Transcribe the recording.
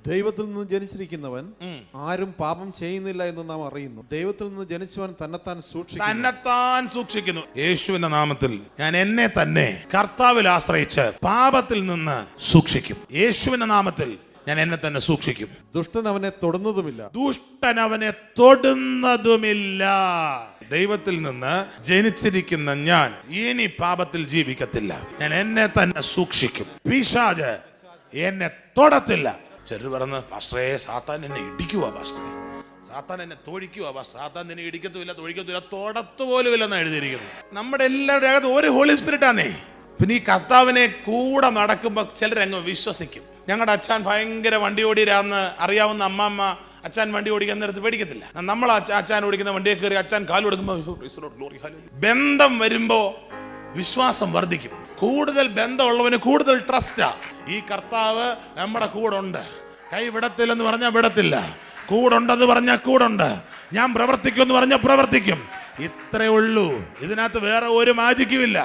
ദൈവത്തിൽ നിന്ന് ജനിച്ചിരിക്കുന്നവൻ ആരും പാപം ചെയ്യുന്നില്ല എന്ന് നാം അറിയുന്നു. ദൈവത്തിൽ നിന്ന് ജനിച്ചവൻ തന്നെത്താൻ സൂക്ഷിക്കുന്നു. യേശുവിന്റെ നാമത്തിൽ ഞാൻ എന്നെ തന്നെ കർത്താവിൽ ആശ്രയിച്ച് പാപത്തിൽ നിന്ന് സൂക്ഷിക്കും. യേശുവിന്റെ നാമത്തിൽ ഞാൻ എന്നെ തന്നെ സൂക്ഷിക്കും. ദുഷ്ടൻ അവനെ തൊടുന്നതുമില്ല. ദൈവത്തിൽ നിന്ന് ജനിച്ചിരിക്കുന്ന ഞാൻ ഇനി പാപത്തിൽ ജീവിക്കത്തില്ല. ഞാൻ എന്നെ തന്നെ സൂക്ഷിക്കും. പിശാച് എന്നെ തൊടത്തില്ല. ചിലർ പറഞ്ഞ് പാസ്റ്ററേ സാത്താൻ എന്നെ ഇടിക്കുക, പാസ്റ്ററേ സാത്താൻ എന്നെ തൊഴിക്കുക, സാത്താൻ നിന്നെ ഇടിക്കത്തുമില്ല, തൊഴിക്കത്തുമില്ല, തൊടത്തുപോലും ഇല്ലെന്നാണ് എഴുതിയിരിക്കുന്നത്. നമ്മുടെ എല്ലാവരുടെ അകത്ത് ഒരു ഹോളി സ്പിരിറ്റാന്നേ. പിന്നെ ഈ കർത്താവിനെ കൂടെ നടക്കുമ്പോൾ ചിലരങ്ങ് വിശ്വസിക്കും. ഞങ്ങളുടെ അച്ഛൻ ഭയങ്കര വണ്ടി ഓടിരാന്ന് അറിയാവുന്ന അമ്മമ്മ അച്ഛൻ വണ്ടി ഓടിക്കാൻ നേരത്ത് പേടിക്കത്തില്ല. നമ്മൾ അച്ഛൻ ഓടിക്കുന്ന വണ്ടിയെ കയറി അച്ഛൻ കാല് കൊടുക്കുമ്പോൾ ബന്ധം വരുമ്പോ വിശ്വാസം വർദ്ധിക്കും. കൂടുതൽ ബന്ധമുള്ളവന് കൂടുതൽ ട്രസ്റ്റാ. ഈ കർത്താവ് നമ്മുടെ കൂടെ ഉണ്ട്. കൈ വിടത്തില്ലെന്ന് പറഞ്ഞാൽ വിടത്തില്ല, കൂടുണ്ടെന്ന് പറഞ്ഞാൽ കൂടുണ്ട്. ഞാൻ പ്രവർത്തിക്കും എന്ന് പറഞ്ഞാൽ പ്രവർത്തിക്കും. ഇത്രയേ ഉള്ളൂ. ഇതിനകത്ത് വേറെ ഒരു മാജിക്കുമില്ല.